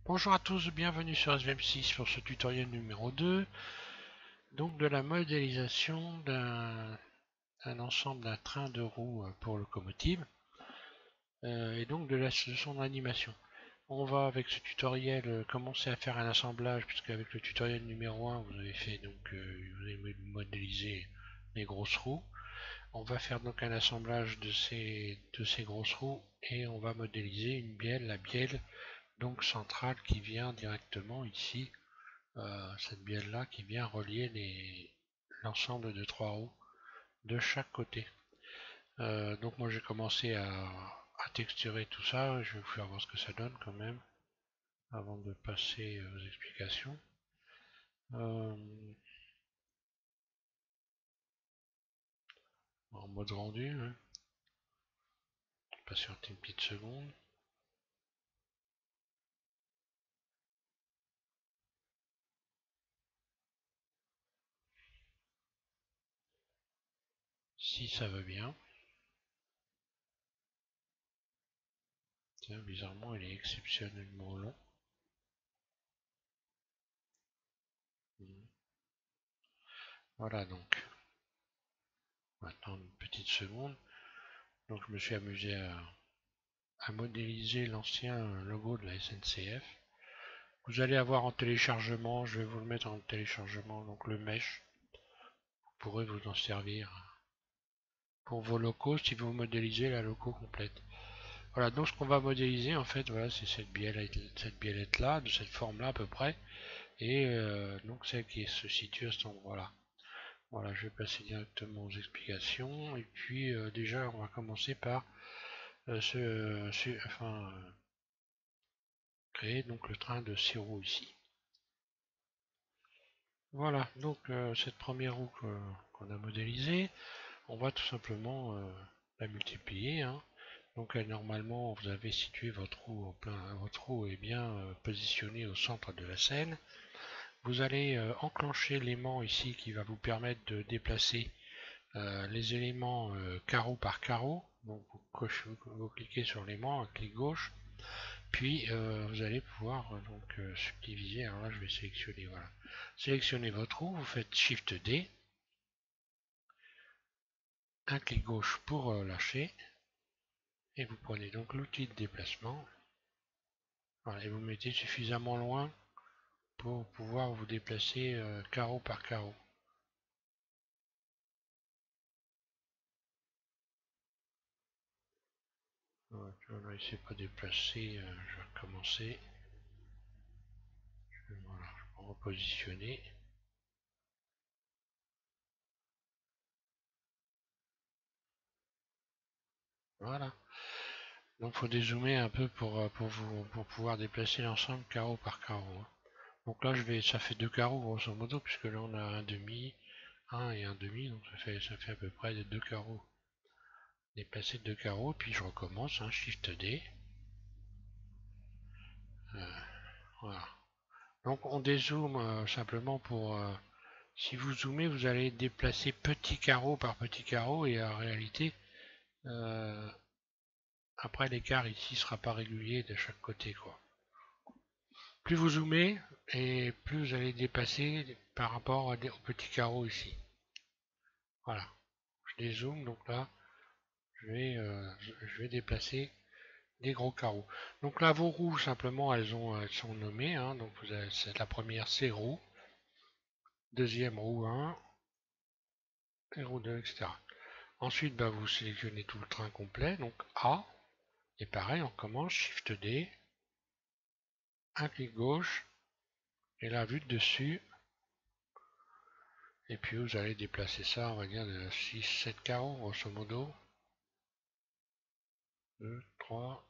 Bonjour à tous, bienvenue sur SVM6 pour ce tutoriel numéro 2, donc de la modélisation d'un ensemble d'un train de roues pour locomotive et donc de son animation. On va avec ce tutoriel commencer à faire un assemblage, puisque avec le tutoriel numéro 1 vous avez fait vous avez modélisé les grosses roues. On va faire donc un assemblage de ces grosses roues et on va modéliser une bielle, la bielle donc centrale qui vient directement ici, cette bielle là qui vient relier l'ensemble de trois roues de chaque côté. Donc moi j'ai commencé à texturer tout ça, je vais vous faire voir ce que ça donne quand même avant de passer aux explications. Euh, En mode rendu, hein. Patientez une petite seconde. Si ça va bien. Tiens, bizarrement il est exceptionnellement long. Voilà donc. Maintenant une petite seconde. Donc je me suis amusé à modéliser l'ancien logo de la SNCF. Vous allez avoir en téléchargement, je vais vous le mettre en téléchargement, donc le mesh, vous pourrez vous en servir pour vos locaux si vous modélisez la loco complète. Voilà, donc ce qu'on va modéliser en fait, voilà, c'est cette biellette là, de cette forme là à peu près, et donc celle qui se situe à cet endroit là. Voilà, je vais passer directement aux explications, et puis déjà on va commencer par créer donc le train de 6 roues ici. Voilà, donc cette première roue qu'on a modélisée, on va tout simplement la multiplier, hein. Donc normalement vous avez situé votre roue votre roue est bien positionnée au centre de la scène. Vous allez enclencher l'aimant ici qui va vous permettre de déplacer les éléments carreau par carreau. Donc vous cliquez sur l'aimant, un clic gauche, puis vous allez pouvoir subdiviser. Alors là je vais sélectionner, voilà. Sélectionnez votre roue, vous faites Shift D, un clic gauche pour lâcher, et vous prenez donc l'outil de déplacement. Voilà, et vous mettez suffisamment loin pour pouvoir vous déplacer carreau par carreau. Voilà, là il ne s'est pas déplacé, je vais recommencer. Voilà, je vais repositionner. Voilà. Donc il faut dézoomer un peu pour pouvoir déplacer l'ensemble carreau par carreau, hein. Donc là ça fait deux carreaux grosso modo, puisque là on a un demi, un et un demi, donc ça fait à peu près deux carreaux. Déplacer deux carreaux, puis je recommence, hein, Shift D. Voilà. Donc on dézoome simplement pour... si vous zoomez, vous allez déplacer petit carreau par petit carreau, et en réalité, euh, après l'écart ici sera pas régulier de chaque côté, quoi. Plus vous zoomez, et plus vous allez dépasser par rapport au petit carreau ici. Voilà. Je dézoome, donc là, je vais déplacer des gros carreaux. Donc là, vos roues, simplement, elles sont nommées, hein. Donc la première, c'est roue. Deuxième, roue 1. Et roue 2, etc. Ensuite, bah, vous sélectionnez tout le train complet, donc A. Et pareil, on commence, Shift D. Un clic gauche. Et la vue de dessus. Et puis vous allez déplacer ça, on va dire, de 6-7 carreaux, grosso modo. 2, 3,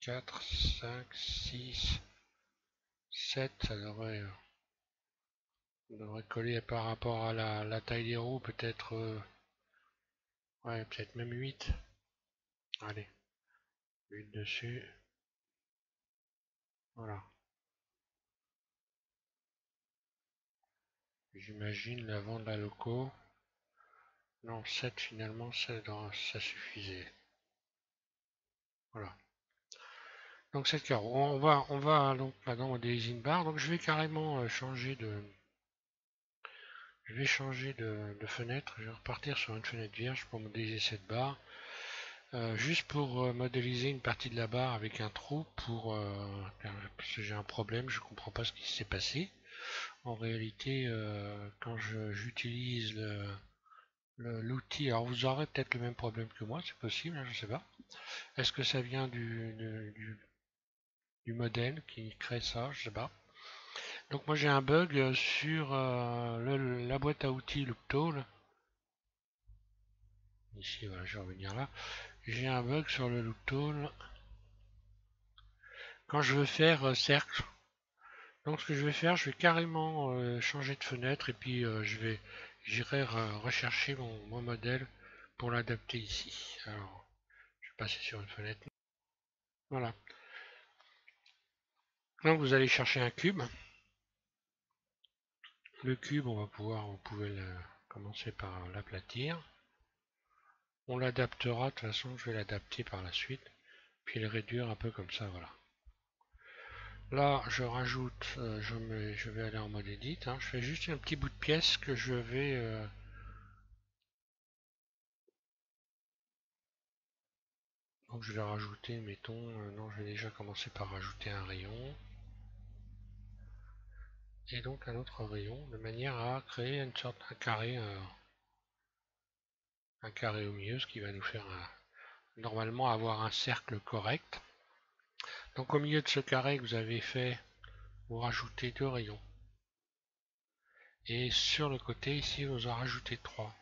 4, 5, 6, 7, ça devrait coller par rapport à la taille des roues, peut-être ouais, peut-être même 8. Allez, 8 dessus. Voilà. J'imagine l'avant de la loco. Non, 7 finalement, ça suffisait. Voilà. Donc cette carreau, on va donc maintenant modéliser une barre. Donc je vais carrément je vais changer de fenêtre. Je vais repartir sur une fenêtre vierge pour modéliser cette barre. Juste pour modéliser une partie de la barre avec un trou parce que j'ai un problème, je comprends pas ce qui s'est passé. En réalité, quand j'utilise l'outil, alors vous aurez peut-être le même problème que moi, c'est possible, hein, je sais pas. Est-ce que ça vient du modèle qui crée ça? Je sais pas. Donc moi j'ai un bug sur la boîte à outils Looptool. Ici, voilà, je vais revenir là. J'ai un bug sur le Looptool quand je veux faire cercle. Donc ce que je vais faire, je vais carrément changer de fenêtre et puis j'irai rechercher mon modèle pour l'adapter ici. Alors, je vais passer sur une fenêtre. Voilà. Donc vous allez chercher un cube. Le cube, vous pouvez commencer par l'aplatir. On l'adaptera, de toute façon, je vais l'adapter par la suite, puis le réduire un peu comme ça, voilà. Là, je rajoute, je vais aller en mode edit, hein. Je fais juste un petit bout de pièce que je vais donc je vais rajouter, mettons, non, je vais déjà commencer par rajouter un rayon. Et donc un autre rayon, de manière à créer une sorte un carré au milieu, ce qui va nous faire normalement avoir un cercle correct. Donc au milieu de ce carré que vous avez fait, vous rajoutez deux rayons. Et sur le côté ici, vous en rajoutez trois.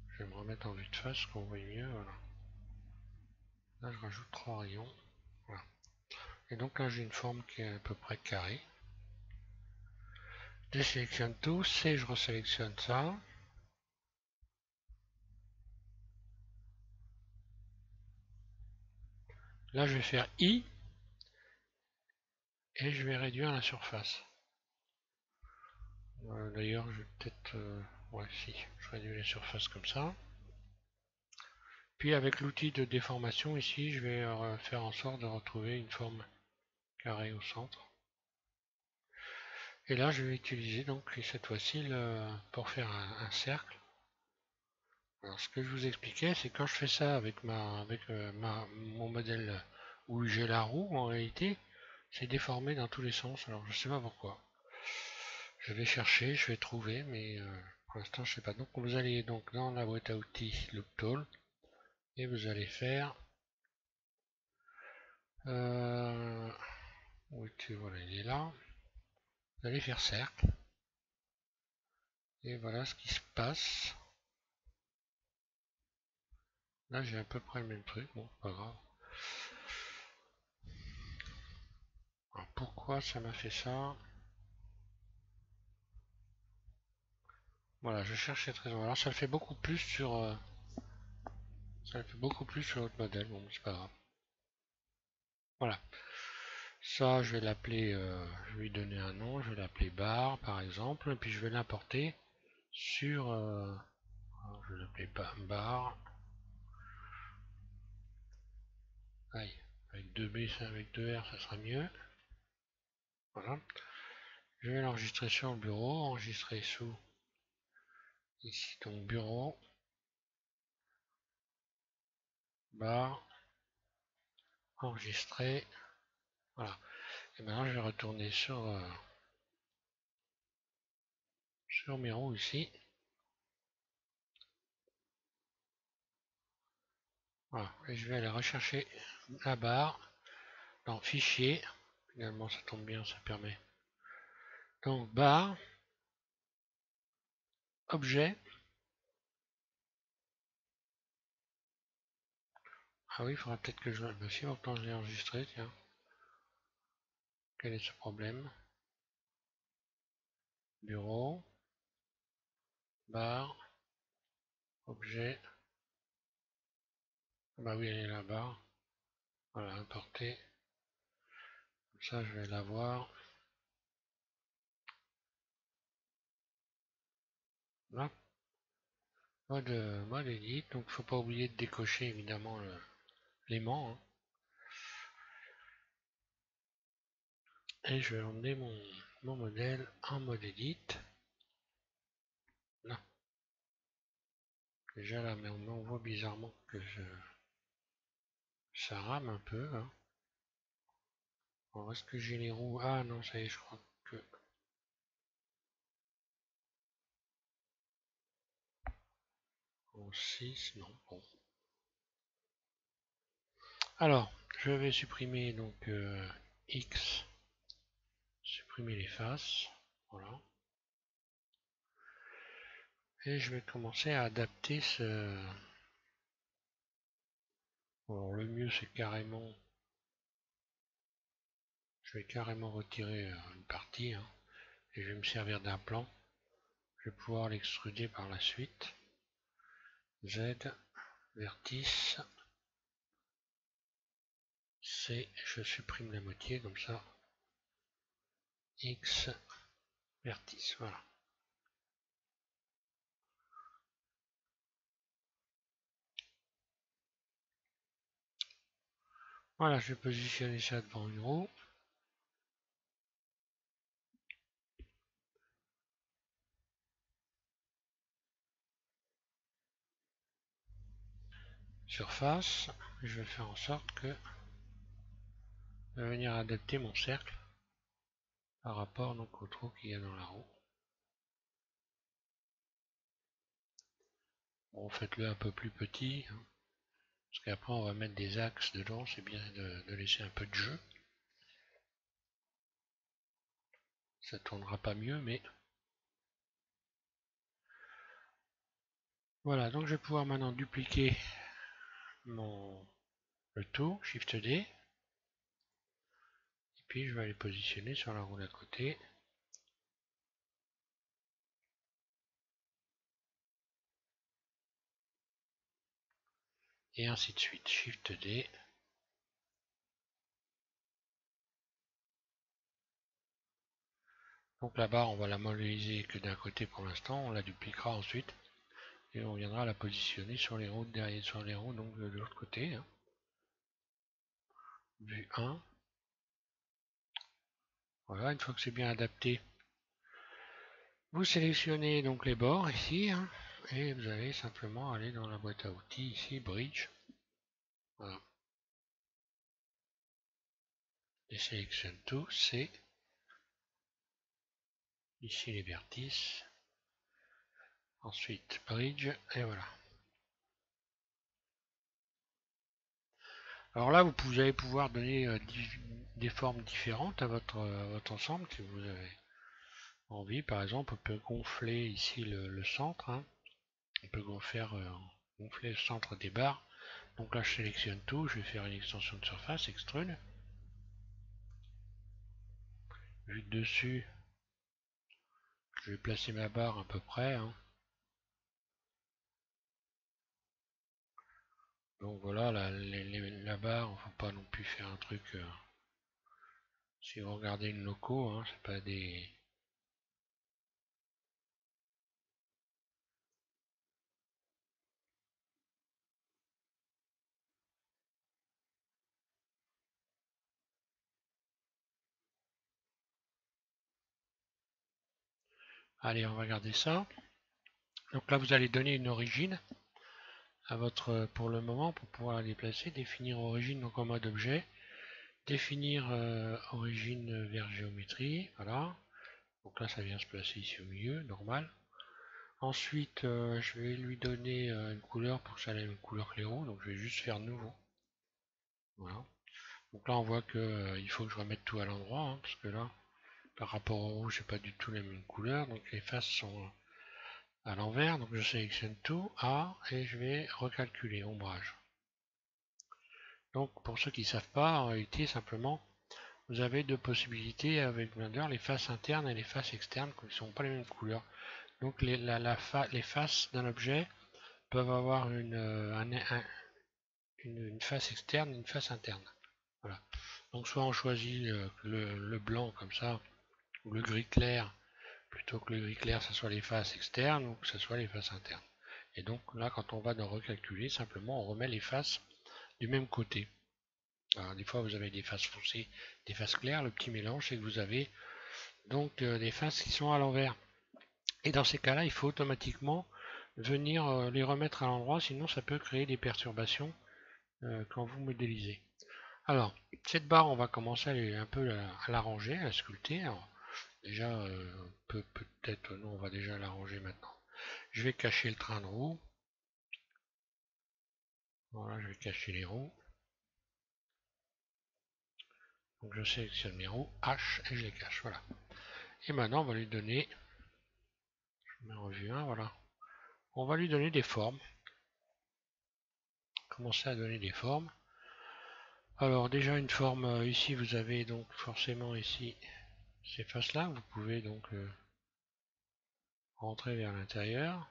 Je vais me remettre en vue de face, qu'on voit mieux. Voilà. Là, je rajoute trois rayons. Voilà. Et donc là, j'ai une forme qui est à peu près carrée. Je sélectionne tous et je resélectionne ça. Là, je vais faire I et je vais réduire la surface. D'ailleurs, je vais peut-être... ouais, si, je réduis la surface comme ça. Puis avec l'outil de déformation ici, je vais faire en sorte de retrouver une forme carrée au centre. Et là, je vais utiliser donc cette fois-ci pour faire un cercle. Alors, ce que je vous expliquais, c'est quand je fais ça avec mon modèle où j'ai la roue, en réalité, c'est déformé dans tous les sens. Alors, je sais pas pourquoi. Je vais chercher, je vais trouver, mais pour l'instant, je sais pas. Donc, vous allez donc dans la boîte à outils Looptool et vous allez faire voilà, il est là. Vous allez faire cercle. Et voilà ce qui se passe. Là, j'ai à peu près le même truc. Bon, pas grave. Alors, pourquoi ça m'a fait ça? Voilà, je cherche cette raison. Alors, ça le fait beaucoup plus ça le fait beaucoup plus sur l'autre modèle. Bon, c'est pas grave. Voilà. Ça, je vais l'appeler, je vais lui donner un nom. Je vais l'appeler bar, par exemple. Et puis, je vais l'importer sur, je vais l'appeler bar. Aïe, avec deux B, avec deux R, ça sera mieux. Voilà. Je vais l'enregistrer sur le bureau, enregistrer sous ici donc bureau, bar, enregistrer. Voilà. Et maintenant je vais retourner sur mes roues ici. Voilà. Et je vais aller rechercher la barre dans fichier. Finalement ça tombe bien, ça permet. Donc barre, objet. Ah oui, il faudra peut-être que je le me fie quand je l'ai enregistré, tiens. Quel est ce problème? Bureau, barre, objet. Ah bah oui, elle est là-bas. Voilà, importer. Comme ça, je vais l'avoir. Là. Mode edit, donc faut pas oublier de décocher évidemment l'aimant, hein. Et je vais emmener mon modèle en mode edit. Là. Déjà là, mais on voit bizarrement que ça rame un peu, hein. Alors est-ce que j'ai les roues? Ah non, ça y est, je crois que... En 6, non, bon. Alors, je vais supprimer donc X, supprimer les faces, voilà. Et je vais commencer à adapter ce... Alors le mieux c'est carrément... Je vais carrément retirer une partie, hein, et je vais me servir d'un plan. Je vais pouvoir l'extruder par la suite. Z, vertice, C, je supprime la moitié comme ça. X, vertice, voilà. Voilà, je vais positionner ça devant une roue. Surface, je vais faire en sorte que je vais venir adapter mon cercle par rapport donc, au trou qu'il y a dans la roue. Bon, faites-le un peu plus petit, hein, parce qu'après on va mettre des axes dedans, c'est bien de laisser un peu de jeu. Ça tournera pas mieux, mais... Voilà, donc je vais pouvoir maintenant dupliquer le tout, Shift D, et puis je vais aller positionner sur la roue d'à côté. Et ainsi de suite, Shift D. Donc la barre, on va la modéliser que d'un côté pour l'instant, on la dupliquera ensuite, et on viendra la positionner sur les roues derrière, sur les roues donc de l'autre côté, hein. Vue 1. Voilà, une fois que c'est bien adapté, vous sélectionnez donc les bords ici, hein, et vous allez simplement aller dans la boîte à outils ici, Bridge. Voilà. Et sélectionne tout, c'est ici les vertices. Ensuite Bridge, et voilà. Alors là, vous allez pouvoir donner des formes différentes à votre ensemble si vous avez envie. Par exemple, on peut gonfler ici le centre, hein. On peut gonfler le centre des barres. Donc là, je sélectionne tout. Je vais faire une extension de surface, extrude. Vue de dessus, je vais placer ma barre à peu près, hein. Donc voilà, la barre, il ne faut pas non plus faire un truc... si vous regardez une loco, hein, c'est pas des... Allez, on va regarder ça. Donc là, vous allez donner une origine à votre, pour le moment, pour pouvoir la déplacer. Définir origine donc en mode objet. Définir origine vers géométrie. Voilà. Donc là, ça vient se placer ici au milieu, normal. Ensuite, je vais lui donner une couleur pour que ça ait une couleur clairon. Donc je vais juste faire nouveau. Voilà. Donc là, on voit que il faut que je remette tout à l'endroit, hein, parce que là, par rapport au rouge, c'est pas du tout la même couleur. Donc les faces sont à l'envers. Donc je sélectionne tout, A, et je vais recalculer, ombrage. Donc pour ceux qui ne savent pas, en réalité, simplement, vous avez deux possibilités avec Blender, les faces internes et les faces externes, qui ne sont pas les mêmes couleurs. Donc les faces d'un objet peuvent avoir une face externe et une face interne. Voilà. Donc soit on choisit le blanc comme ça, ou le gris clair, plutôt que le gris clair, ce soit les faces externes ou que ce soit les faces internes. Et donc là, quand on va dans recalculer, simplement on remet les faces du même côté. Alors des fois vous avez des faces foncées, des faces claires. Le petit mélange, c'est que vous avez donc des faces qui sont à l'envers. Et dans ces cas-là, il faut automatiquement venir les remettre à l'endroit, sinon ça peut créer des perturbations quand vous modélisez. Alors, cette barre, on va commencer un peu à l'arranger, à la sculpter. Alors, déjà, peut-être, non, on va déjà l'arranger maintenant. Je vais cacher le train de roue. Voilà, je vais cacher les roues. Donc je sélectionne mes roues, H, et je les cache, voilà. Et maintenant, on va lui donner, je mets en vue 1, voilà. On va lui donner des formes. Commencer à donner des formes. Alors déjà une forme, ici vous avez donc forcément ici ces faces là, vous pouvez donc rentrer vers l'intérieur.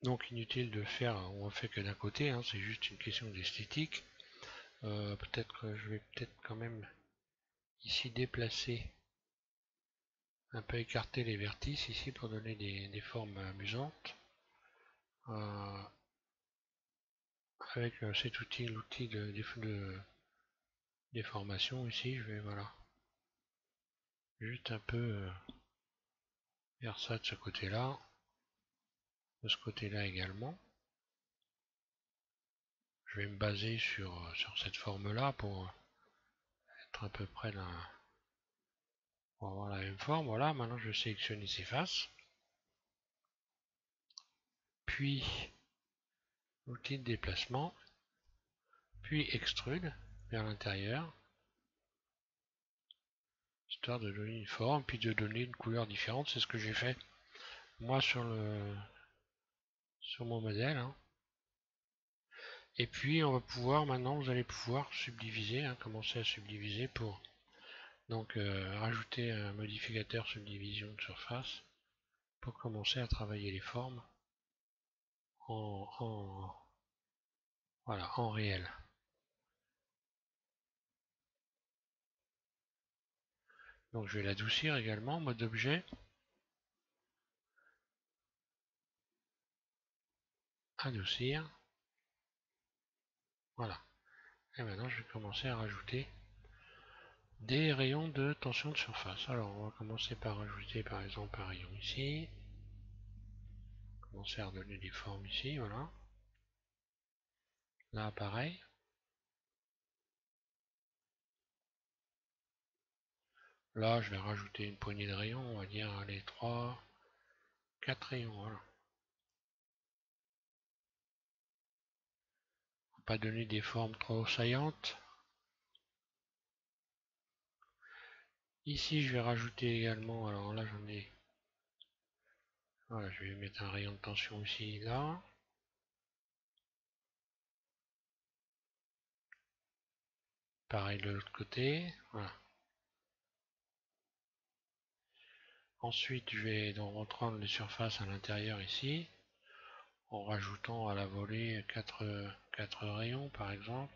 Donc inutile de faire, on ne fait que d'un côté, hein, c'est juste une question d'esthétique. Peut-être que je vais peut-être quand même ici déplacer, un peu écarter les vertices ici pour donner des formes amusantes. Avec cet outil, l'outil de déformation ici, je vais voilà, juste un peu faire ça de ce côté-là, de ce côté-là également. Je vais me baser sur cette forme-là pour être à peu près là. On va avoir la même forme. Voilà, maintenant je vais sélectionner ces faces. Puis outil de déplacement. Puis extrude vers l'intérieur. Histoire de donner une forme, puis de donner une couleur différente. C'est ce que j'ai fait moi sur mon modèle. Hein. Et puis on va pouvoir, maintenant vous allez pouvoir subdiviser, hein, commencer à subdiviser pour donc rajouter un modificateur subdivision de surface pour commencer à travailler les formes voilà, en réel. Donc je vais l'adoucir également, mode objet, adoucir, voilà. Et maintenant je vais commencer à rajouter des rayons de tension de surface. Alors on va commencer par rajouter par exemple un rayon ici, commencer à redonner des formes ici, voilà. Là pareil. Là je vais rajouter une poignée de rayons, on va dire les 3, 4 rayons, voilà. On va pas donner des formes trop saillantes. Ici je vais rajouter également, alors là j'en ai, voilà, je vais mettre un rayon de tension ici, là. Pareil de l'autre côté, voilà. Ensuite, je vais donc reprendre les surfaces à l'intérieur ici, en rajoutant à la volée 4 rayons par exemple.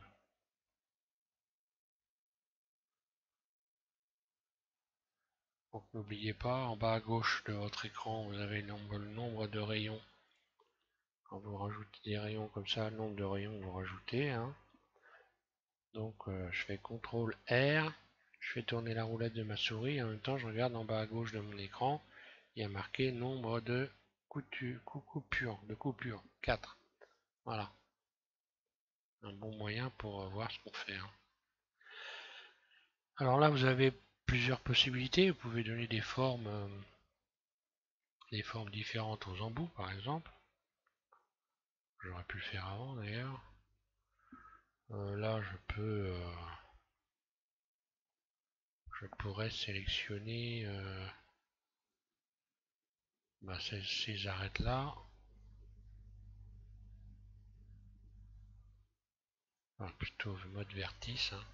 Donc n'oubliez pas, en bas à gauche de votre écran, vous avez le nombre de rayons. Quand vous rajoutez des rayons comme ça, le nombre de rayons que vous rajoutez. Hein. Donc je fais CTRL R, je fais tourner la roulette de ma souris, et en même temps je regarde en bas à gauche de mon écran, il y a marqué nombre de coupures, 4. Voilà. Un bon moyen pour voir ce qu'on fait. Hein. Alors là, vous avez plusieurs possibilités. Vous pouvez donner des formes différentes aux embouts, par exemple. J'aurais pu le faire avant, d'ailleurs. Là, je pourrais sélectionner ces arêtes-là. Enfin, plutôt mode vertice. Hein.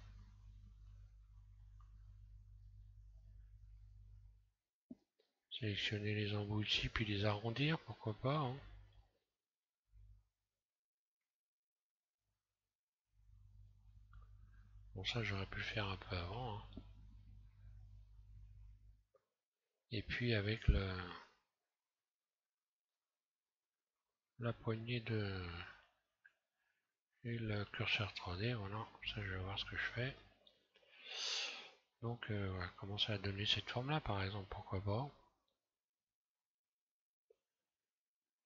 Sélectionner les embouts ici, puis les arrondir, pourquoi pas. Hein. Bon, ça, j'aurais pu le faire un peu avant. Hein. Et puis avec la poignée de et le curseur 3D, voilà, ça je vais voir ce que je fais. Donc on va commencer à donner cette forme là par exemple, pourquoi pas.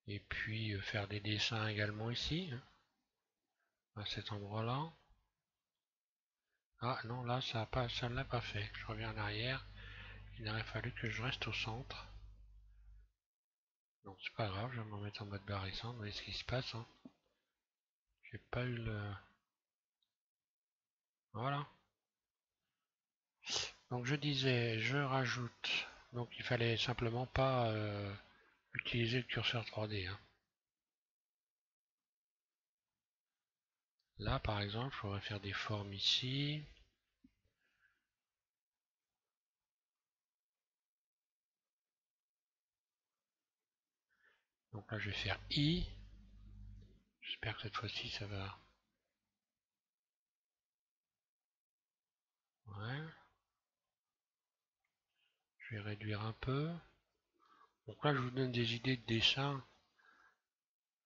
Et puis faire des dessins également ici, hein, à cet endroit là. Ah non, là ça ne l'a pas fait, je reviens en arrière, il aurait fallu que je reste au centre. Non, c'est pas grave, je vais me remettre en mode barrissant, vous voyez ce qui se passe, hein. J'ai pas eu le... Voilà. Donc je disais, je rajoute, donc il fallait simplement pas utiliser le curseur 3D, hein. Là par exemple, je pourrais faire des formes ici. Donc là je vais faire I. J'espère que cette fois-ci ça va. Ouais. Je vais réduire un peu. Donc là je vous donne des idées de dessin.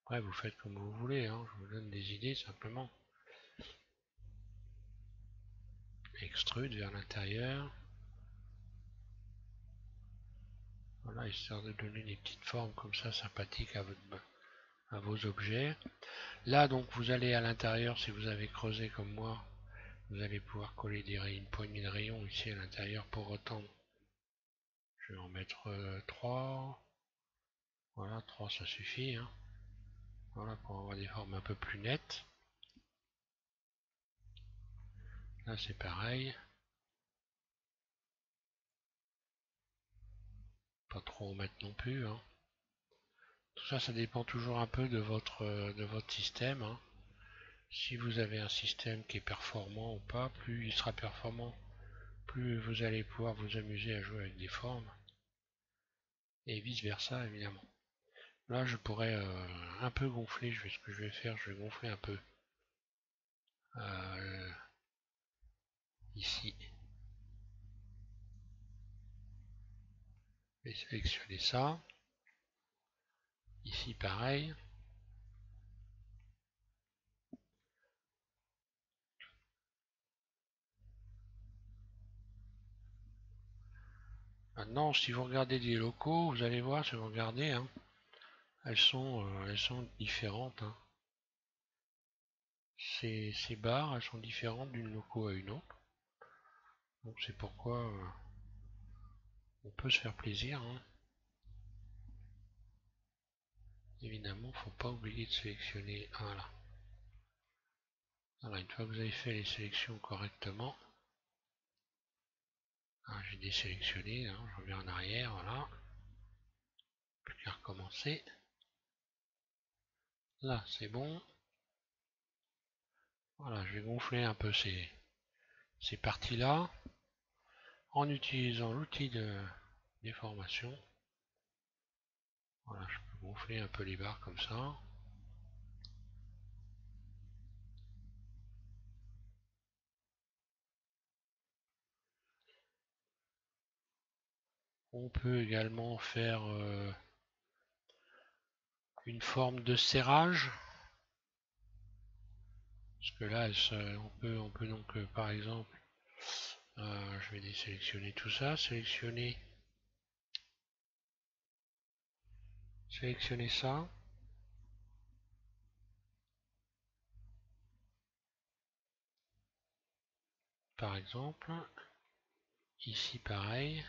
Après vous faites comme vous voulez, hein. Je vous donne des idées simplement. Extrude vers l'intérieur. Voilà, histoire de donner des petites formes comme ça sympathiques à vos objets. Là donc vous allez à l'intérieur, si vous avez creusé comme moi, vous allez pouvoir coller une poignée de rayons ici à l'intérieur pour retendre. Je vais en mettre 3. Voilà, 3 ça suffit, hein. Voilà, pour avoir des formes un peu plus nettes. Là c'est pareil. Pas trop en mettre non plus, hein. Tout ça, ça dépend toujours un peu de votre système, hein. Si vous avez un système qui est performant ou pas, plus il sera performant, plus vous allez pouvoir vous amuser à jouer avec des formes. Et vice versa, évidemment. Là, je pourrais un peu gonfler. Ce que je vais faire, je vais gonfler un peu euh, ici. Je vais sélectionner ça. Ici, pareil. Maintenant, si vous regardez des locaux, vous allez voir, si vous regardez, hein, elles sont différentes, hein. Ces barres, elles sont différentes d'une loco à une autre. Donc c'est pourquoi on peut se faire plaisir, hein. Évidemment, faut pas oublier de sélectionner. Voilà. Voilà, une fois que vous avez fait les sélections correctement, j'ai désélectionné, hein, je reviens en arrière, voilà. Plus qu'à recommencer. Là, c'est bon. Voilà, je vais gonfler un peu ces parties-là en utilisant l'outil de déformation. Voilà, je peux gonfler un peu les barres comme ça. On peut également faire une forme de serrage. Parce que là, on peut donc, par exemple, je vais désélectionner tout ça, sélectionner ça. Par exemple, ici pareil.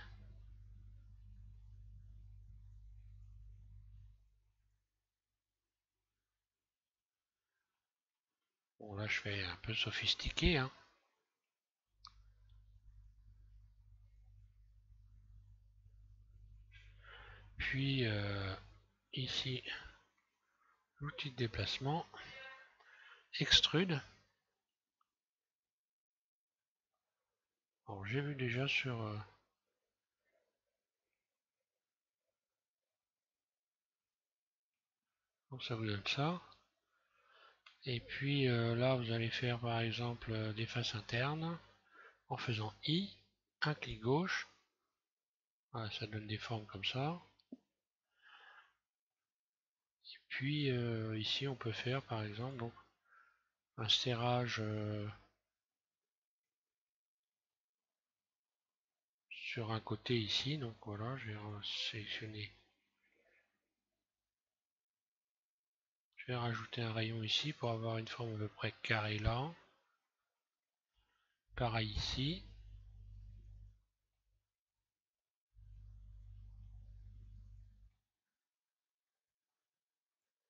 Bon là je fais un peu sophistiqué, hein. Puis ici, l'outil de déplacement, extrude. Alors j'ai vu déjà sur... donc ça vous donne ça. Et puis là vous allez faire par exemple des faces internes en faisant I, un clic gauche, Voilà, ça donne des formes comme ça. Et puis ici on peut faire par exemple donc un serrage sur un côté ici. Donc voilà, je vais sélectionner. Je vais rajouter un rayon ici pour avoir une forme à peu près carrée là. Pareil ici.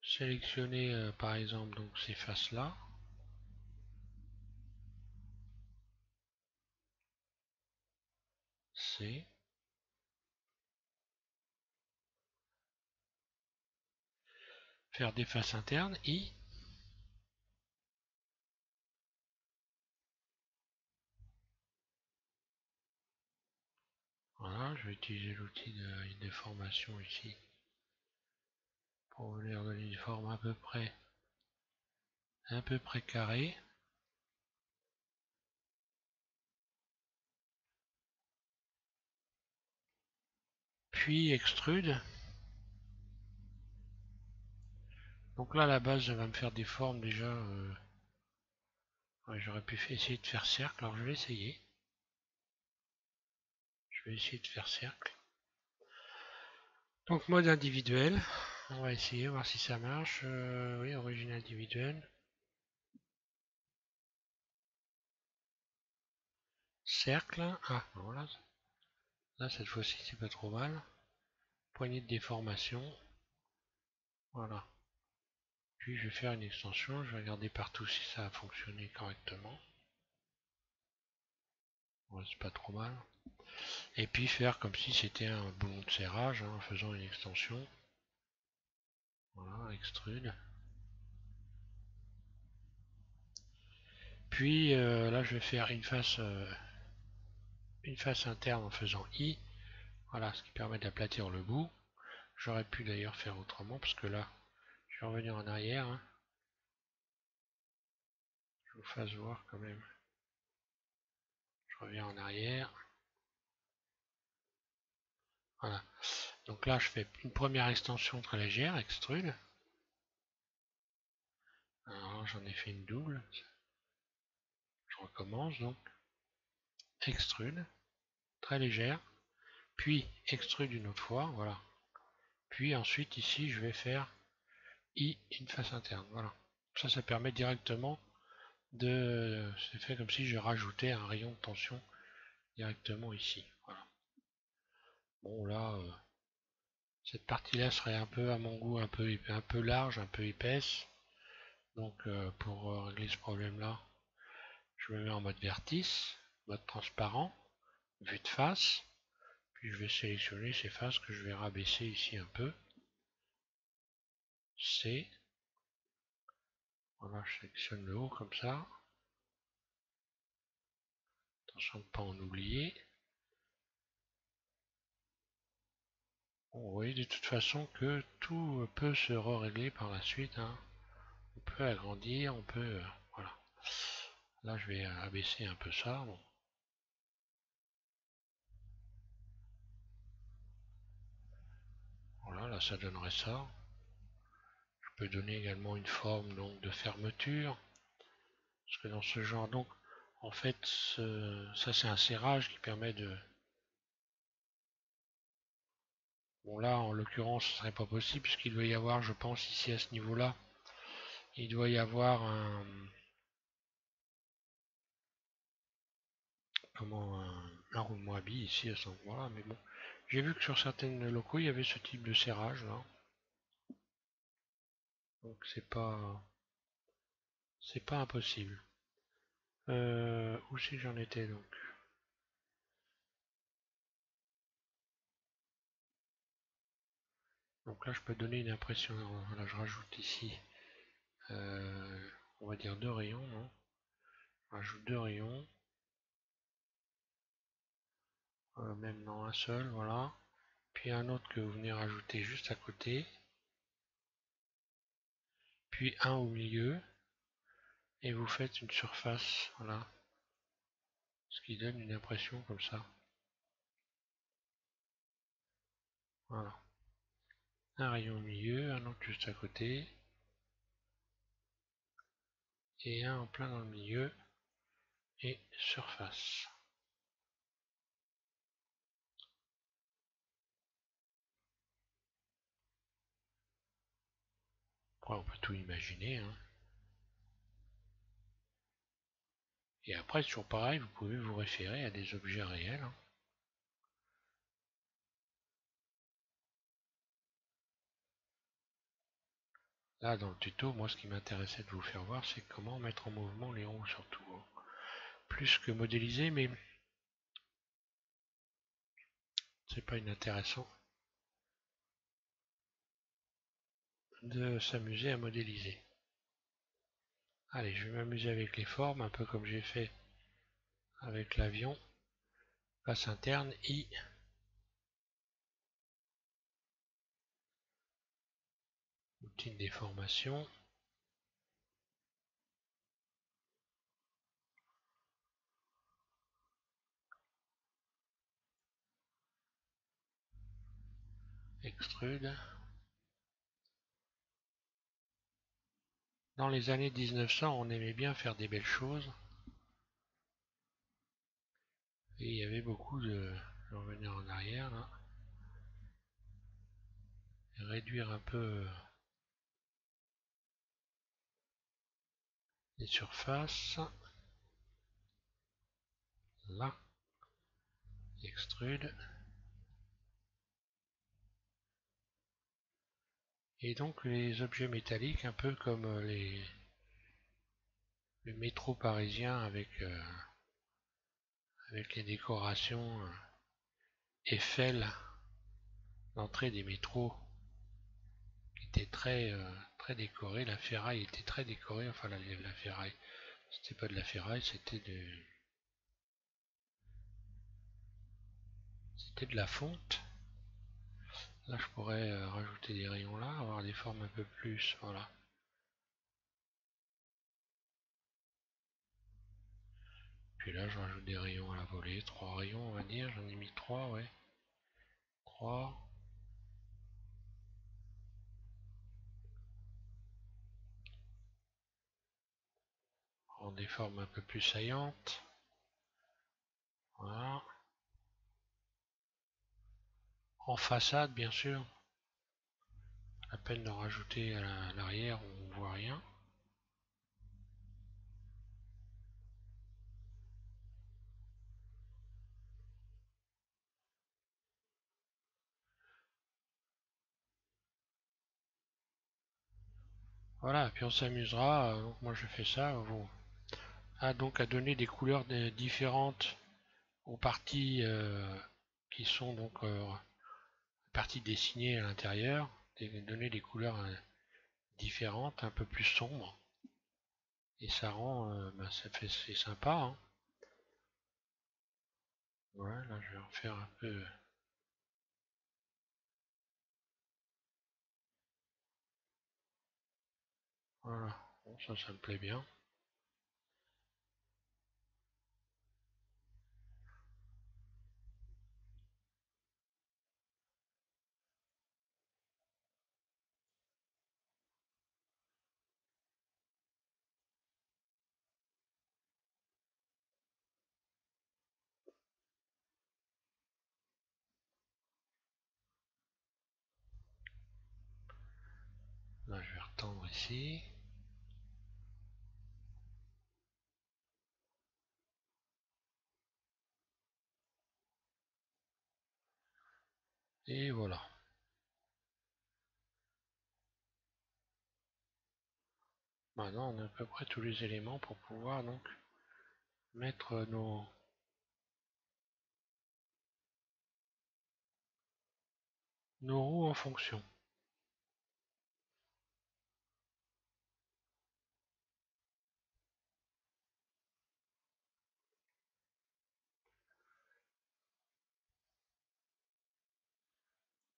Sélectionner par exemple donc ces faces là. C. Faire des faces internes. I. Voilà, je vais utiliser l'outil de déformation ici pour venir donner une forme à peu près carrée. Puis extrude. Donc là à la base ça va me faire des formes déjà. Ouais, j'aurais pu essayer de faire cercle, alors je vais essayer. Je vais essayer de faire cercle. Donc mode individuel. On va essayer, voir si ça marche. Oui, origine individuelle. Cercle. Ah, non, là cette fois-ci c'est pas trop mal. Poignée de déformation. Voilà. Puis je vais faire une extension. Je vais regarder partout si ça a fonctionné correctement. Ouais, c'est pas trop mal. Et puis faire comme si c'était un boulon de serrage hein, en faisant une extension. Voilà, extrude. Puis là je vais faire une face interne en faisant I. Voilà, ce qui permet d'aplatir le bout. J'aurais pu d'ailleurs faire autrement parce que là, je vais revenir en arrière. Hein. Je vous fasse voir quand même. Je reviens en arrière. Voilà. Donc là, je fais une première extension très légère, extrude. Alors j'en ai fait une double. Je recommence donc. Extrude, très légère. Puis extrude une autre fois, voilà. Puis ensuite ici, je vais faire I, une face interne, voilà. Ça permet directement de... C'est fait comme si je rajoutais un rayon de tension directement ici. Voilà. Bon là, cette partie-là serait un peu à mon goût un peu large, un peu épaisse. Donc pour régler ce problème-là, je me mets en mode vertice, mode transparent, vue de face. Puis je vais sélectionner ces faces que je vais rabaisser ici un peu. C. Voilà, je sélectionne le haut comme ça. Attention de ne pas en oublier. Bon, vous voyez de toute façon que tout peut se régler par la suite. Hein. On peut agrandir, on peut... voilà. Là, je vais abaisser un peu ça. Bon. Voilà, là, ça donnerait ça. Je peux donner également une forme donc, de fermeture. Parce que dans ce genre, donc, en fait, ça c'est un serrage qui permet de... Bon là, en l'occurrence, ce serait pas possible puisqu'il doit y avoir, je pense, ici à ce niveau-là, il doit y avoir un roulement à billes ici à ce endroit-là, mais bon. J'ai vu que sur certains locaux, il y avait ce type de serrage là. Donc c'est pas impossible. Où c'est que j'en étais donc? Donc là, je peux donner une impression. Voilà, je rajoute ici, on va dire deux rayons, non? Je rajoute deux rayons. Même non, un seul, voilà. Puis un autre que vous venez rajouter juste à côté. Puis un au milieu. Et vous faites une surface, voilà. Ce qui donne une impression comme ça. Voilà. Un rayon au milieu, un autre juste à côté. Et un en plein dans le milieu. Et surface. Après, on peut tout imaginer. Hein. Et après, toujours pareil, vous pouvez vous référer à des objets réels. Hein. Là, dans le tuto, moi, ce qui m'intéressait de vous faire voir, c'est comment mettre en mouvement les roues, surtout. Hein. Plus que modéliser, mais c'est pas inintéressant de s'amuser à modéliser. Allez, je vais m'amuser avec les formes, un peu comme j'ai fait avec l'avion. Face interne, I. Outil de déformation. Extrude. Dans les années 1900, on aimait bien faire des belles choses. Et il y avait beaucoup de... Je vais revenir en arrière là. Et réduire un peu les surfaces. Là. Extrude. Et donc les objets métalliques, un peu comme le métro parisien avec les décorations Eiffel, l'entrée des métros qui était très décorée, la ferraille était très décorée, enfin la ferraille, c'était pas de la ferraille, c'était de la fonte. Là je pourrais rajouter des rayons là, avoir des formes un peu plus, voilà. Puis là je rajoute des rayons à la volée, 3 rayons on va dire, j'en ai mis 3, ouais. 3. En des formes un peu plus saillantes. Voilà. En façade bien sûr. À peine de rajouter à l'arrière, on voit rien. Voilà, puis on s'amusera, donc moi je fais ça, donc à donner des couleurs différentes aux parties qui sont donc parties dessinées à l'intérieur, donner des couleurs différentes, un peu plus sombres, et ça rend, c'est sympa. Hein. Ouais, là je vais en faire un peu. Voilà, bon, ça me plaît bien. Là je vais retendre ici. Et voilà. Maintenant on a à peu près tous les éléments pour pouvoir donc mettre nos roues en fonction.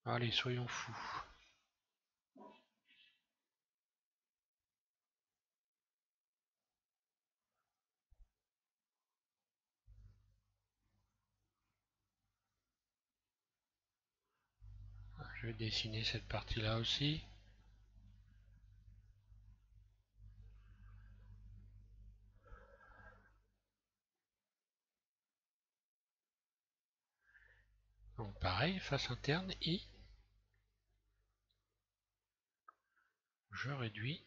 Allez, soyons fous. Je vais dessiner cette partie-là aussi. Donc pareil, face interne, I. Je réduis.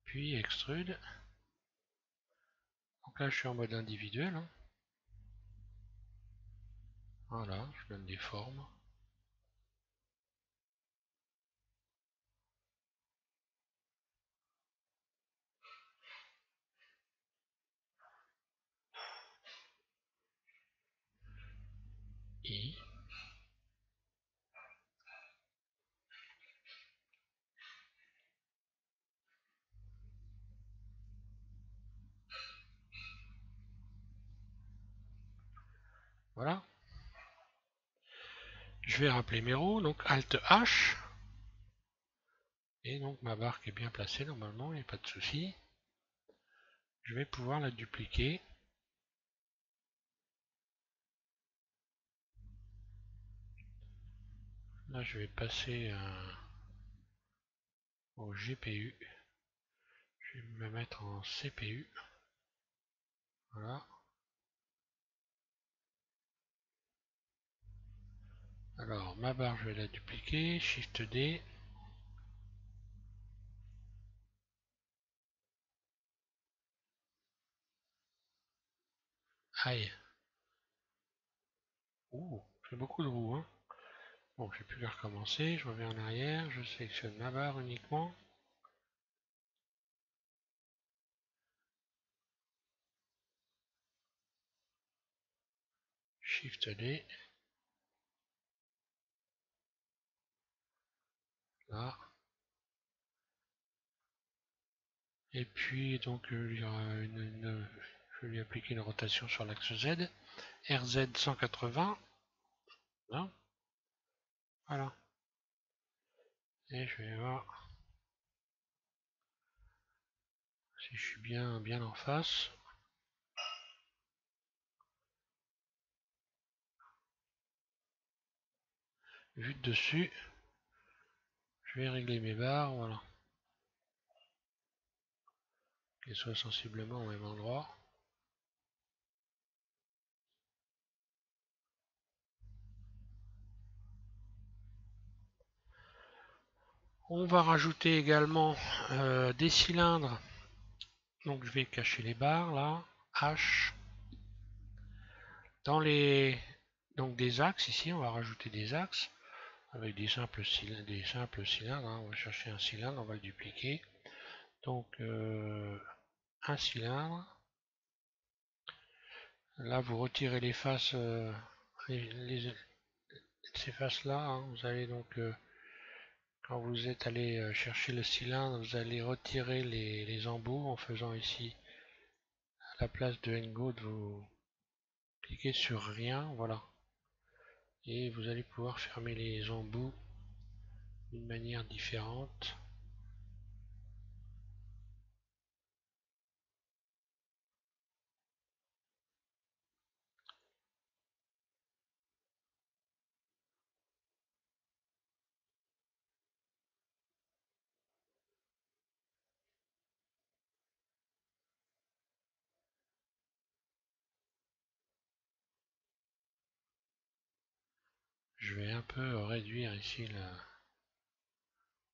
Puis extrude. Donc là je suis en mode individuel. Hein. Voilà, je donne des formes. I. Voilà. Je vais rappeler mes roues, donc Alt H. Et donc ma barre qui est bien placée normalement, il n'y a pas de souci. Je vais pouvoir la dupliquer. Là je vais passer au GPU. Je vais me mettre en CPU. Voilà. Alors ma barre je vais la dupliquer. Shift D. Aïe. Ouh, j'ai beaucoup de roues. Hein. Bon, je vais plus la recommencer. Je reviens en arrière. Je sélectionne ma barre uniquement. Shift D. Là. Et puis donc il y aura je vais lui appliquer une rotation sur l'axe Z. RZ 180. Là. Voilà. Et je vais voir si je suis bien en face. Vue de dessus. Je vais régler mes barres, voilà. Qu'elles soient sensiblement au même endroit. On va rajouter également des cylindres. Donc je vais cacher les barres là. H. Dans les donc des axes ici, on va rajouter des axes avec des simples cylindres. Hein. On va chercher un cylindre, on va le dupliquer. Donc un cylindre. Là vous retirez les faces, ces faces là. Hein. Vous allez donc quand vous êtes allé chercher le cylindre, vous allez retirer les embouts en faisant ici à la place de Ngo, vous cliquez sur rien, voilà. Et vous allez pouvoir fermer les embouts d'une manière différente. Je vais un peu réduire ici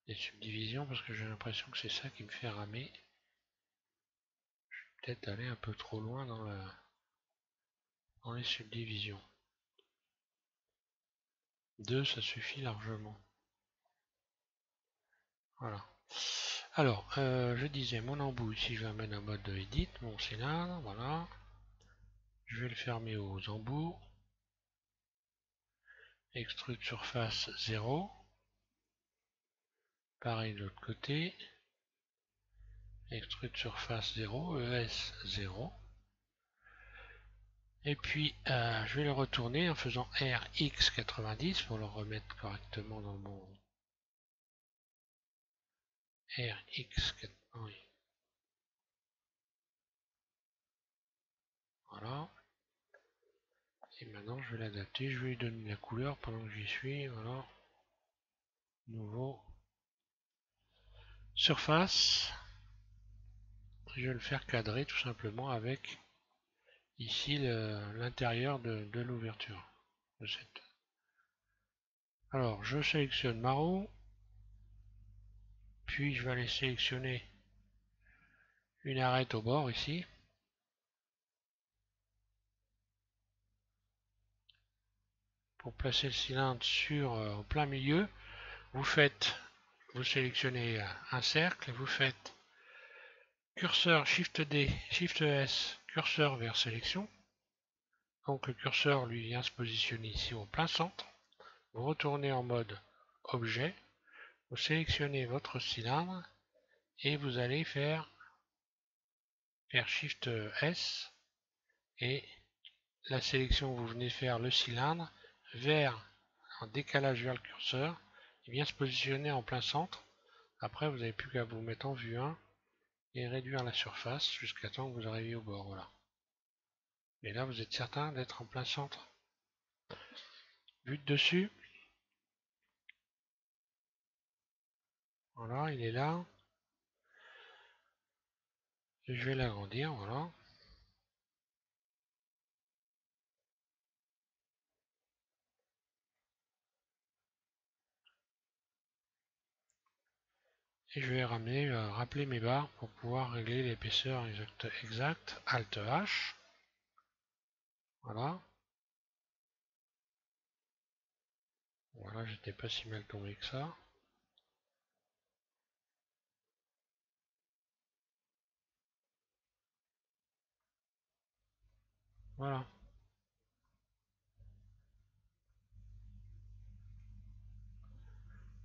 les subdivisions parce que j'ai l'impression que c'est ça qui me fait ramer. Je vais peut-être aller un peu trop loin dans les subdivisions. 2, ça suffit largement. Voilà. Alors, je disais mon embout ici, je vais mettre en mode edit, mon cylindre, voilà. Je vais le fermer aux embouts. Extrude surface 0. Pareil de l'autre côté. Extrude surface 0, ES 0. Et puis je vais le retourner en faisant RX90 pour le remettre correctement dans mon RX90. Voilà. Et maintenant je vais l'adapter, je vais lui donner la couleur pendant que j'y suis. Voilà. Nouveau. Surface. Je vais le faire cadrer tout simplement avec ici l'intérieur de l'ouverture. Alors je sélectionne ma roue. Puis je vais aller sélectionner une arête au bord ici. Pour placer le cylindre en plein milieu, vous sélectionnez un cercle, vous faites curseur Shift D, Shift S, curseur vers sélection. Donc le curseur lui vient se positionner ici au plein centre. Vous retournez en mode objet, vous sélectionnez votre cylindre et vous allez faire Shift S et la sélection vous venez faire le cylindre en décalage vers le curseur, il vient se positionner en plein centre. Après vous n'avez plus qu'à vous mettre en vue 1 et réduire la surface jusqu'à temps que vous arriviez au bord. Voilà. Et là vous êtes certain d'être en plein centre. Vue de dessus. Voilà, il est là. Je vais l'agrandir, voilà. Et je vais rappeler mes barres pour pouvoir régler l'épaisseur exacte. Alt H. Voilà. Voilà, j'étais pas si mal tombé que ça. Voilà.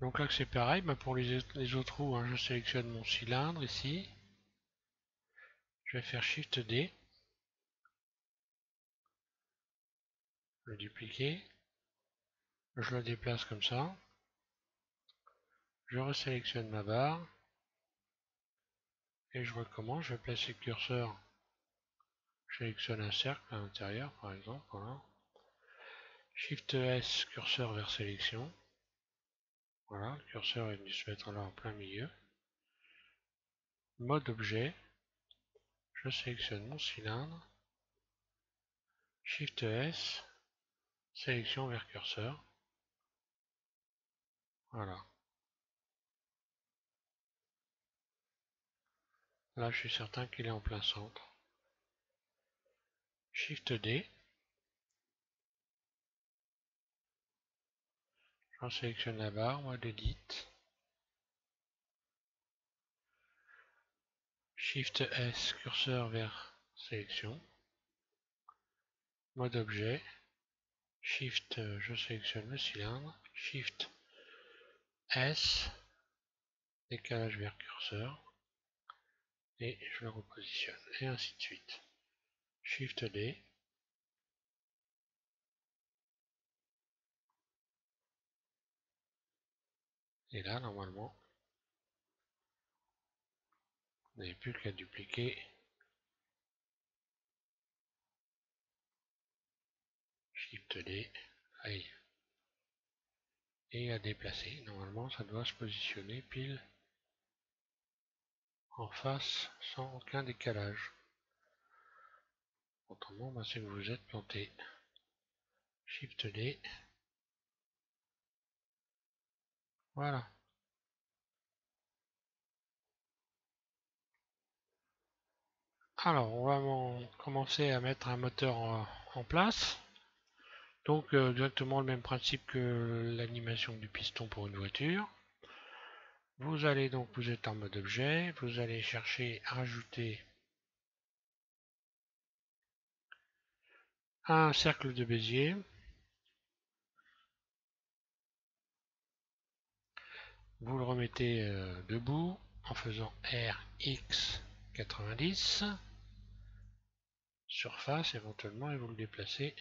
Donc là c'est pareil, pour les autres roues, je sélectionne mon cylindre ici. Je vais faire Shift D. Le dupliquer. Je le déplace comme ça. Je resélectionne ma barre. Et je recommence. Je vais placer le curseur. Je sélectionne un cercle à l'intérieur par exemple. Voilà. Shift S, curseur vers sélection. Voilà, le curseur est venu se mettre là en plein milieu. Mode objet. Je sélectionne mon cylindre. Shift S, sélection vers curseur. Voilà. Là, je suis certain qu'il est en plein centre. Shift D. Je sélectionne la barre, mode Edit. Shift S, curseur vers sélection. Mode objet. Shift, je sélectionne le cylindre. Shift S, décalage vers curseur. Et je le repositionne. Et ainsi de suite. Shift D. Et là, normalement, vous n'avez plus qu'à dupliquer. Shift D. Allez. Et à déplacer. Normalement, ça doit se positionner pile en face sans aucun décalage. Autrement, c'est que vous vous êtes planté. Shift D. Voilà. Alors, on va commencer à mettre un moteur en place. Donc, exactement le même principe que l'animation du piston pour une voiture. Vous êtes en mode objet, vous allez chercher à rajouter un cercle de Bézier. Vous le remettez debout en faisant RX 90. Surface éventuellement et vous le déplacez